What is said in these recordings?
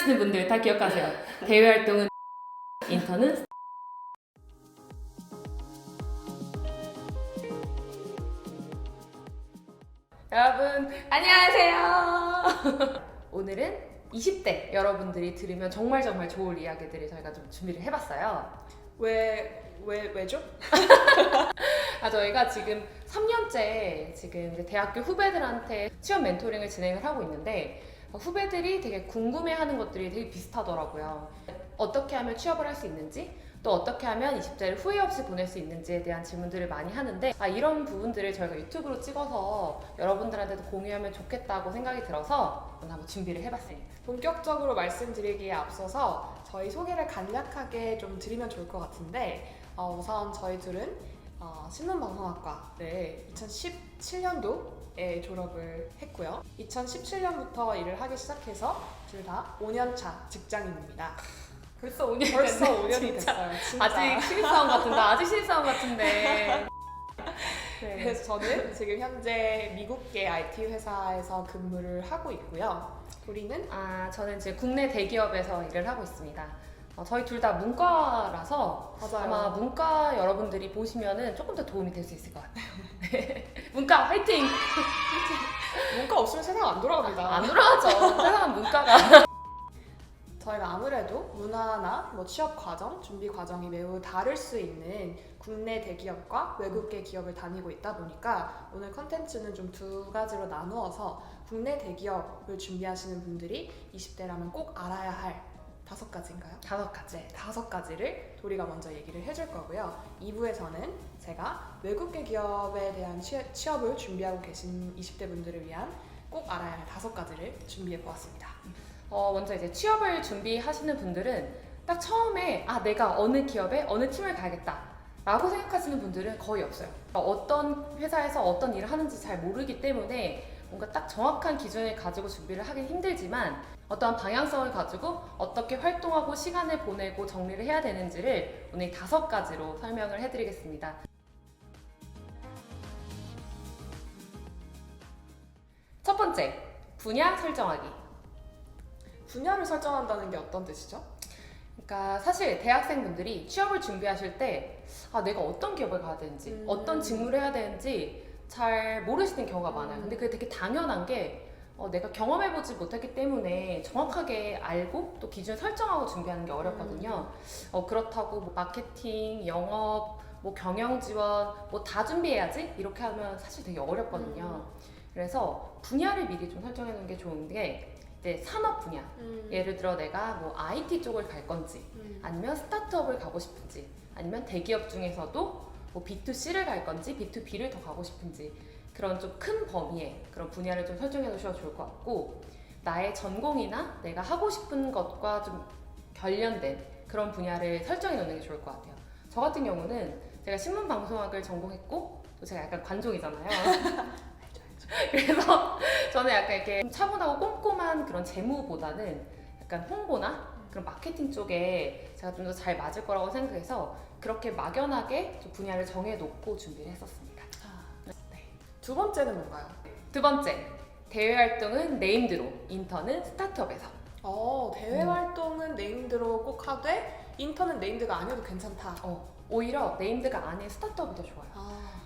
하시는 분들 다 기억하세요. 대외 활동은 인턴은 여러분 안녕하세요. 오늘은 20대 여러분들이 들으면 정말 좋을 이야기들을 저희가 좀 준비를 해봤어요. 왜죠? 저희가 지금 3년째 지금 이제 대학교 후배들한테 취업 멘토링을 진행을 하고 있는데 후배들이 되게 궁금해하는 것들이 되게 비슷하더라고요. 어떻게 하면 취업을 할 수 있는지, 또 어떻게 하면 20대를 후회 없이 보낼 수 있는지에 대한 질문들을 많이 하는데 이런 부분들을 저희가 유튜브로 찍어서 여러분들한테도 공유하면 좋겠다고 생각이 들어서 오늘 한번 준비를 해봤습니다. 본격적으로 말씀드리기에 앞서서 저희 소개를 간략하게 좀 드리면 좋을 것 같은데 우선 저희 둘은 신문방송학과를 2017년도에 졸업을 했고요. 2017년부터 일을 하기 시작해서 둘 다 5년차 직장인입니다. 벌써 5년이 벌써 됐네, 5년이 진짜. 됐어요. 진짜. 아직 신입사원 같은데 아직 신입사원 같은데 네. 그래서 저는 지금 현재 미국계 IT 회사에서 근무를 하고 있고요. 우리는 저는 이제 국내 대기업에서 일을 하고 있습니다. 저희 둘 다 문과라서 맞아요. 아마 문과 여러분들이 보시면은 조금 더 도움이 될 수 있을 것 같아요. 문과 화이팅! 문과 없으면 세상 안 돌아갑니다. 안 돌아가죠. 세상은 문과가. 저희가 아무래도 문화나 취업 과정, 준비 과정이 매우 다를 수 있는 국내 대기업과 외국계 기업을 다니고 있다 보니까 오늘 컨텐츠는 좀 두 가지로 나누어서 국내 대기업을 준비하시는 분들이 20대라면 꼭 알아야 할 5가지인가요? 5가지. 5가지를 도리가 먼저 얘기를 해줄 거고요. 2부에서는 제가 외국계 기업에 대한 취업을 준비하고 계신 20대 분들을 위한 꼭 알아야 할 5가지를 준비해 보았습니다. 먼저 이제 취업을 준비하시는 분들은 딱 처음에 내가 어느 기업에 어느 팀을 가야겠다 라고 생각하시는 분들은 거의 없어요. 어떤 회사에서 어떤 일을 하는지 잘 모르기 때문에 뭔가 딱 정확한 기준을 가지고 준비를 하긴 힘들지만 어떠한 방향성을 가지고 어떻게 활동하고 시간을 보내고 정리를 해야 되는지를 오늘 5가지로 설명을 해드리겠습니다. 첫 번째, 분야 설정하기. 분야를 설정한다는 게 어떤 뜻이죠? 그러니까 사실 대학생분들이 취업을 준비하실 때 내가 어떤 기업을 가야 되는지 어떤 직무를 해야 되는지 잘 모르시는 경우가 많아요. 근데 그게 되게 당연한 게 내가 경험해보지 못했기 때문에 정확하게 알고 또 기준을 설정하고 준비하는 게 어렵거든요. 그렇다고 마케팅, 영업, 경영 지원 다 준비해야지 이렇게 하면 사실 되게 어렵거든요. 그래서 분야를 미리 좀 설정해 놓는 게 좋은 게 이제 산업 분야, 예를 들어 내가 IT 쪽을 갈 건지 아니면 스타트업을 가고 싶은지 아니면 대기업 중에서도 B2C를 갈 건지 B2B를 더 가고 싶은지 그런 좀 큰 범위의 그런 분야를 좀 설정해 놓으셔도 좋을 것 같고 나의 전공이나 내가 하고 싶은 것과 좀 관련된 그런 분야를 설정해 놓는 게 좋을 것 같아요. 저 같은 경우는 제가 신문방송학을 전공했고 또 제가 약간 관종이잖아요. 그래서 저는 약간 이렇게 좀 차분하고 꼼꼼한 그런 재무보다는 약간 홍보나 그런 마케팅 쪽에 제가 좀 더 잘 맞을 거라고 생각해서 그렇게 막연하게 좀 분야를 정해놓고 준비를 했었습니다. 네. 두 번째는 뭔가요? 두 번째, 대외 활동은 네임드로, 인턴은 스타트업에서. 대외 활동은 네임드로 꼭 하되 인턴은 네임드가 아니어도 괜찮다. 오히려 네임드가 아닌 스타트업이 더 좋아요.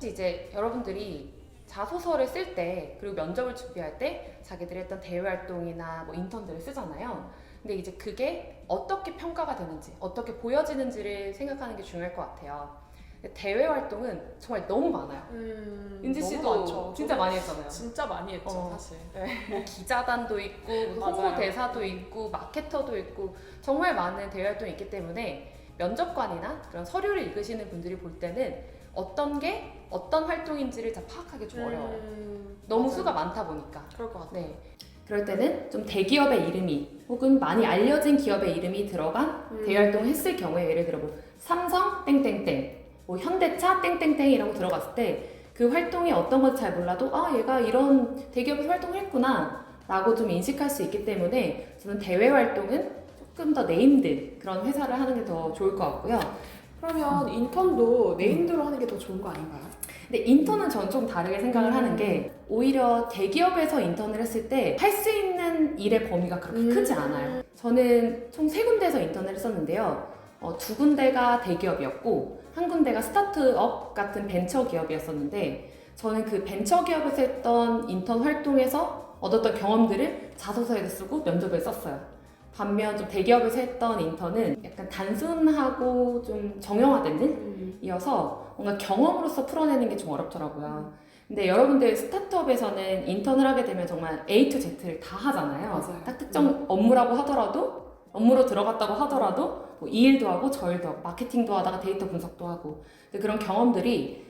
이제 여러분들이 자소서를 쓸 때 그리고 면접을 준비할 때 자기들이 했던 대외 활동이나 인턴들을 쓰잖아요. 근데 이제 그게 어떻게 평가가 되는지 어떻게 보여지는지를 생각하는 게 중요할 것 같아요. 근데 대외 활동은 정말 너무 많아요. 은지 씨도 많죠. 진짜 많이 했잖아요. 진짜 많이 했죠, 사실. 네. 기자단도 있고 홍보 대사도 있고 마케터도 있고 정말 많은 대외 활동이 있기 때문에 면접관이나 그런 서류를 읽으시는 분들이 볼 때는 어떤 게 어떤 활동인지를 다 파악하기 좀 어려워요. 너무 맞아요. 수가 많다 보니까. 그럴 것 같아요. 네. 그럴 때는 좀 대기업의 이름이 혹은 많이 알려진 기업의 이름이 들어간 대외 활동을 했을 경우에 예를 들어 삼성 땡땡땡, 현대차 땡땡땡 이런 거 들어갔을 때 그 활동이 어떤 건지 잘 몰라도 얘가 이런 대기업에서 활동을 했구나 라고 좀 인식할 수 있기 때문에 저는 대외 활동은 조금 더 네임드 그런 회사를 하는 게 더 좋을 것 같고요. 그러면 인턴도 네임드로 하는 게 더 좋은 거 아닌가요? 근데 인턴은 저는 좀 다르게 생각을 하는 게 오히려 대기업에서 인턴을 했을 때 할 수 있는 일의 범위가 그렇게 크지 않아요. 저는 총 3군데에서 인턴을 했었는데요. 2군데가 대기업이었고 한 군데가 스타트업 같은 벤처 기업이었었는데 저는 그 벤처 기업에서 했던 인턴 활동에서 얻었던 경험들을 자소서에도 쓰고 면접에 썼어요. 반면 좀 대기업에서 했던 인턴은 약간 단순하고 좀 정형화된 일이어서 뭔가 경험으로서 풀어내는 게 좀 어렵더라고요. 근데 여러분들 스타트업에서는 인턴을 하게 되면 정말 A to Z를 다 하잖아요. 맞아요. 딱 특정 업무라고 하더라도 업무로 들어갔다고 하더라도 뭐 이 일도 하고 저 일도 하고 마케팅도 하다가 데이터 분석도 하고 근데 그런 경험들이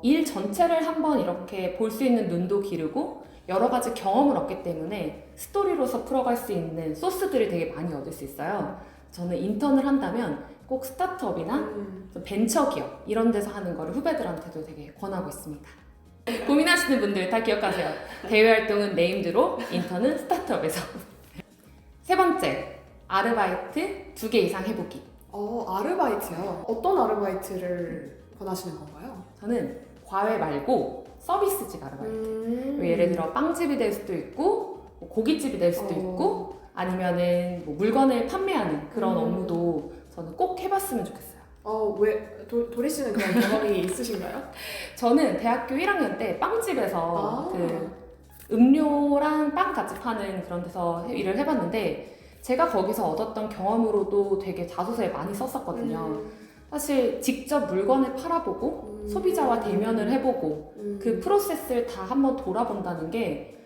일 전체를 한번 이렇게 볼 수 있는 눈도 기르고 여러 가지 경험을 얻기 때문에 스토리로서 풀어갈 수 있는 소스들을 되게 많이 얻을 수 있어요. 저는 인턴을 한다면 꼭 스타트업이나 좀 벤처 기업 이런 데서 하는 거를 후배들한테도 되게 권하고 있습니다. 고민하시는 분들 다 기억하세요. 대외 활동은 네임드로, 인턴은 스타트업에서. 3번째, 아르바이트 2개 이상 해보기. 아르바이트요? 어떤 아르바이트를 권하시는 건가요? 저는 과외 말고 서비스직 아르바이트. 예를 들어 빵집이 될 수도 있고 뭐 고깃집이 될 수도 있고 아니면은 뭐 물건을 판매하는 그런 업무도 저는 꼭 해봤으면 좋겠어요. 왜 도리 씨는 그런 경험이 있으신가요? 저는 대학교 1학년 때 빵집에서 그 음료랑 빵 같이 파는 그런 데서 일을 해봤는데 제가 거기서 얻었던 경험으로도 되게 자소서에 많이 썼었거든요. 사실 직접 물건을 팔아보고 소비자와 대면을 해보고 그 프로세스를 다 한번 돌아본다는 게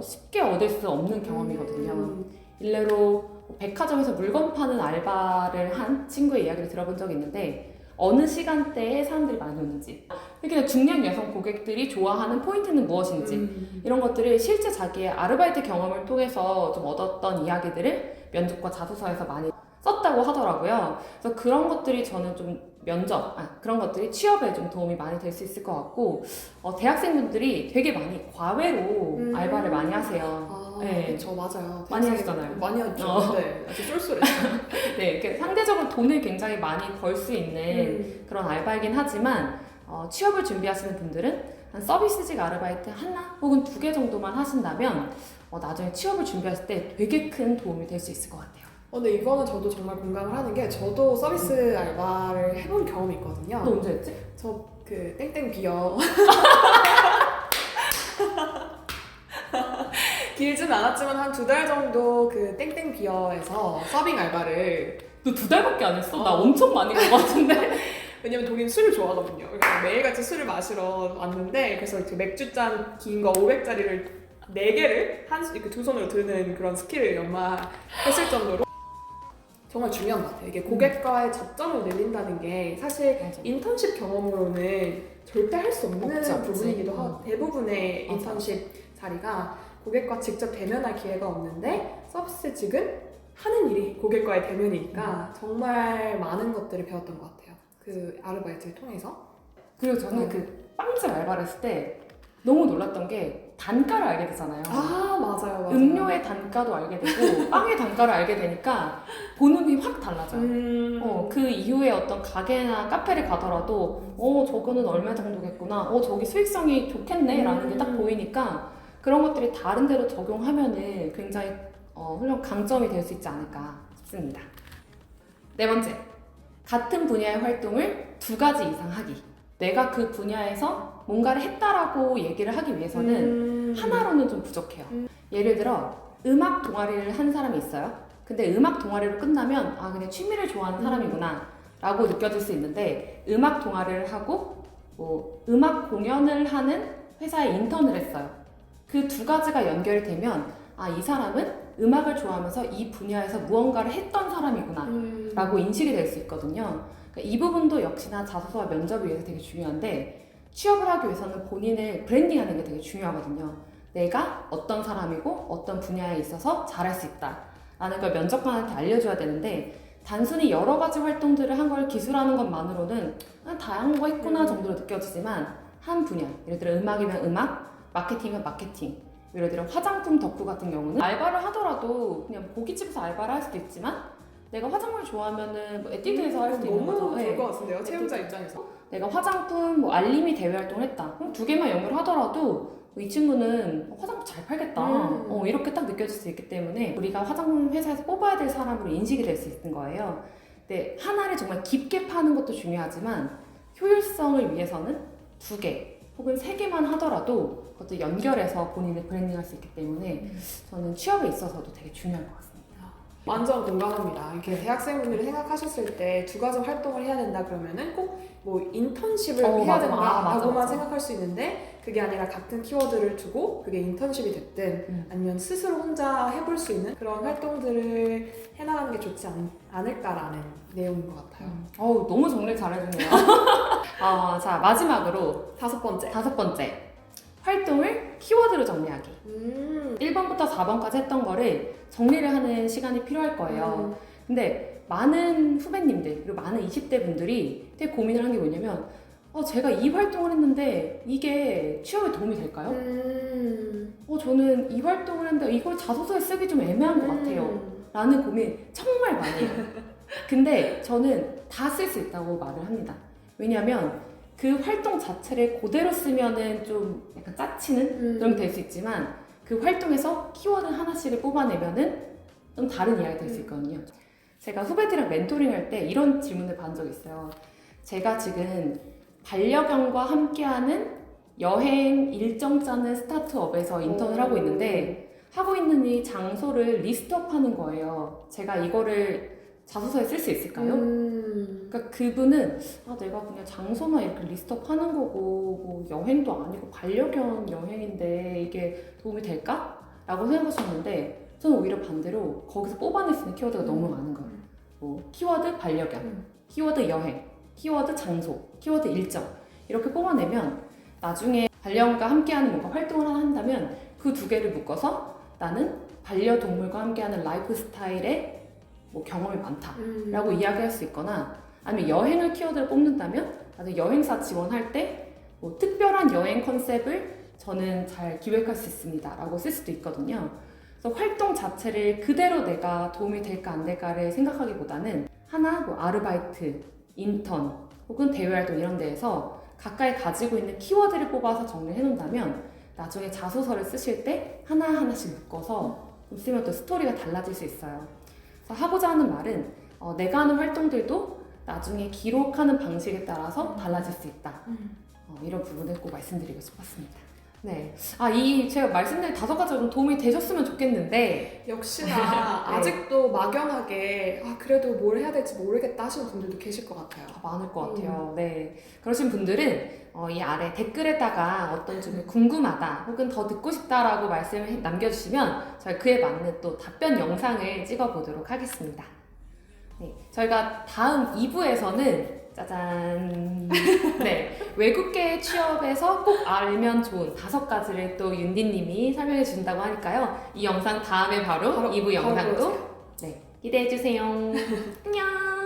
쉽게 얻을 수 없는 경험이거든요. 일례로 백화점에서 물건 파는 알바를 한 친구의 이야기를 들어본 적이 있는데 어느 시간대에 사람들이 많이 오는지 특히나 중년 여성 고객들이 좋아하는 포인트는 무엇인지 이런 것들을 실제 자기의 아르바이트 경험을 통해서 좀 얻었던 이야기들을 면접과 자소서에서 많이 썼다고 하더라고요. 그래서 그런 것들이 저는 좀 그런 것들이 취업에 좀 도움이 많이 될 수 있을 것 같고 대학생분들이 되게 많이 과외로 알바를 많이 하세요. 네. 그렇죠, 맞아요. 많이 하시잖아요. 많이 하죠. 네, 아주 쏠쏠했어요. 네, 이렇게 상대적으로 돈을 굉장히 많이 벌 수 있는 그런 알바이긴 하지만 취업을 준비하시는 분들은 한 서비스직 아르바이트 하나 혹은 2개 정도만 하신다면 나중에 취업을 준비하실 때 되게 큰 도움이 될 수 있을 것 같아요. 근데 이거는 저도 정말 공감을 하는 게 저도 서비스 알바를 해본 경험이 있거든요. 너 언제 했지? 저 그 땡땡 비어 길진 않았지만 한 2달 정도 그 땡땡 비어에서 서빙 알바를 너 2달밖에 안 했어? 나 엄청 많이 한 것 같은데? 왜냐면 독일은 술을 좋아하거든요. 그래서 매일같이 술을 마시러 왔는데 그래서 이렇게 맥주잔 긴 거 500짜리를 4개를 이렇게 2손으로 드는 그런 스킬을 연마했을 정도로 정말 중요한 것 같아요. 이게 고객과의 접점을 늘린다는 게 사실 맞아. 인턴십 경험으로는 절대 할 수 없는 없지, 없지. 부분이기도 하고 대부분의 맞아. 인턴십 자리가 고객과 직접 대면할 기회가 없는데 서비스직은 하는 일이 고객과의 대면이니까 정말 많은 것들을 배웠던 것 같아요. 그 아르바이트를 통해서. 그리고 저는 그 빵집 알바를 했을 때 너무 놀랐던 게 단가를 알게 되잖아요. 맞아요. 음료의 단가도 알게 되고 빵의 단가를 알게 되니까 보는 게 확 달라져요. 그 이후에 어떤 가게나 카페를 가더라도 저거는 얼마 정도겠구나, 저기 수익성이 좋겠네 라는 게 딱 보이니까 그런 것들이 다른 데로 적용하면은 굉장히 훌륭한 강점이 될 수 있지 않을까 싶습니다. 4번째, 같은 분야의 활동을 2가지 이상 하기. 내가 그 분야에서 뭔가를 했다라고 얘기를 하기 위해서는 하나로는 좀 부족해요. 예를 들어 음악 동아리를 한 사람이 있어요. 근데 음악 동아리로 끝나면 그냥 취미를 좋아하는 사람이구나 라고 느껴질 수 있는데 음악 동아리를 하고 뭐 음악 공연을 하는 회사에 인턴을 했어요. 그 2가지가 연결이 되면 이 사람은 음악을 좋아하면서 이 분야에서 무언가를 했던 사람이구나 라고 인식이 될 수 있거든요. 이 부분도 역시나 자소서와 면접을 위해서 되게 중요한데 취업을 하기 위해서는 본인을 브랜딩하는 게 되게 중요하거든요. 내가 어떤 사람이고 어떤 분야에 있어서 잘할 수 있다 라는 걸 면접관한테 알려줘야 되는데 단순히 여러 가지 활동들을 한 걸 기술하는 것만으로는 다양한 거 했구나 정도로 느껴지지만 한 분야, 예를 들어 음악이면 음악, 마케팅이면 마케팅, 예를 들어 화장품 덕후 같은 경우는 알바를 하더라도 그냥 고깃집에서 알바를 할 수도 있지만 내가 화장품을 좋아하면은 뭐 에뛰드에서 할 수도 있는 거죠. 너무 좋을 것 같은데요, 채용자 입장에서. 내가 화장품 알림이 대외 활동을 했다. 그럼 2개만 연결하더라도 이 친구는 화장품 잘 잘 팔겠다. 이렇게 딱 느껴질 수 있기 때문에 우리가 화장 회사에서 뽑아야 될 사람으로 인식이 될 수 있는 거예요. 근데 하나를 정말 깊게 파는 것도 중요하지만 효율성을 위해서는 2개 혹은 3개만 하더라도 그것도 연결해서 본인을 브랜딩할 수 있기 때문에 저는 취업에 있어서도 되게 중요한 것 같습니다. 완전 공감합니다. 이렇게 대학생분들이 생각하셨을 때 2가지 활동을 해야 된다 그러면은 꼭 뭐 인턴십을 해야 맞아. 된다라고만 맞아. 생각할 수 있는데 그게 아니라 같은 키워드를 두고 그게 인턴십이 됐든 아니면 스스로 혼자 해볼 수 있는 그런 활동들을 해나가는 게 좋지 않을까라는 내용인 것 같아요. 너무 정리 잘해주네요. 자, 마지막으로 5번째. 활동을 키워드로 정리하기. 1번부터 4번까지 했던 거를 정리를 하는 시간이 필요할 거예요. 근데 많은 후배님들 그리고 많은 20대 분들이 되게 고민을 한 게 뭐냐면 제가 이 활동을 했는데 이게 취업에 도움이 될까요? 저는 이 활동을 했는데 이걸 자소서에 쓰기 좀 애매한 것 같아요 라는 고민 정말 많이 해요. 근데 저는 다 쓸 수 있다고 말을 합니다. 왜냐면 그 활동 자체를 그대로 쓰면은 좀 약간 짜치는 그런 게 될 수 있지만 그 활동에서 키워드 하나씩을 뽑아내면은 좀 다른 이야기가 될 수 있거든요. 제가 후배들이랑 멘토링 할 때 이런 질문을 받은 적이 있어요. 제가 지금 반려견과 함께하는 여행 일정 짜는 스타트업에서 인턴을 하고 있는데 하고 있는 이 장소를 리스트업하는 거예요. 제가 이거를 자소서에 쓸 수 있을까요? 그러니까 그분은 내가 그냥 장소만 이렇게 리스트업하는 거고 뭐 여행도 아니고 반려견 여행인데 이게 도움이 될까? 라고 생각하셨는데 저는 오히려 반대로 거기서 뽑아낼 수 있는 키워드가 너무 많은 거예요. 뭐 키워드 반려견, 키워드 여행, 키워드 장소, 키워드 일정 이렇게 뽑아내면 나중에 반려견과 함께하는 뭔가 활동을 하나 한다면 그 2개를 묶어서 나는 반려동물과 함께하는 라이프 스타일에 뭐 경험이 많다라고 이야기할 수 있거나 아니면 여행을 키워드로 뽑는다면 나는 여행사 지원할 때 뭐 특별한 여행 컨셉을 저는 잘 기획할 수 있습니다 라고 쓸 수도 있거든요. 그래서 활동 자체를 그대로 내가 도움이 될까 안 될까를 생각하기보다는 하나 뭐 아르바이트, 인턴 혹은 대외활동 이런 데에서 각각 가지고 있는 키워드를 뽑아서 정리를 해놓는다면 나중에 자소서를 쓰실 때 하나하나씩 묶어서 좀 쓰면 또 스토리가 달라질 수 있어요. 그래서 하고자 하는 말은 내가 하는 활동들도 나중에 기록하는 방식에 따라서 달라질 수 있다. 이런 부분을 꼭 말씀드리고 싶었습니다. 네. 제가 말씀드린 5가지가 좀 도움이 되셨으면 좋겠는데 역시나 네. 아직도 막연하게 그래도 뭘 해야 될지 모르겠다 하시는 분들도 계실 것 같아요. 많을 것 같아요. 네. 그러신 분들은 이 아래 댓글에다가 어떤 점이 궁금하다 혹은 더 듣고 싶다라고 말씀을 남겨주시면 저희 그에 맞는 또 답변 영상을 찍어보도록 하겠습니다. 네. 저희가 다음 2부에서는 짜잔! 네. 외국계 취업에서 꼭 알면 좋은 5가지를 또 윤디님이 설명해 주신다고 하니까요. 이 영상 다음에 바로 2부 영상도 기대해 주세요. 안녕!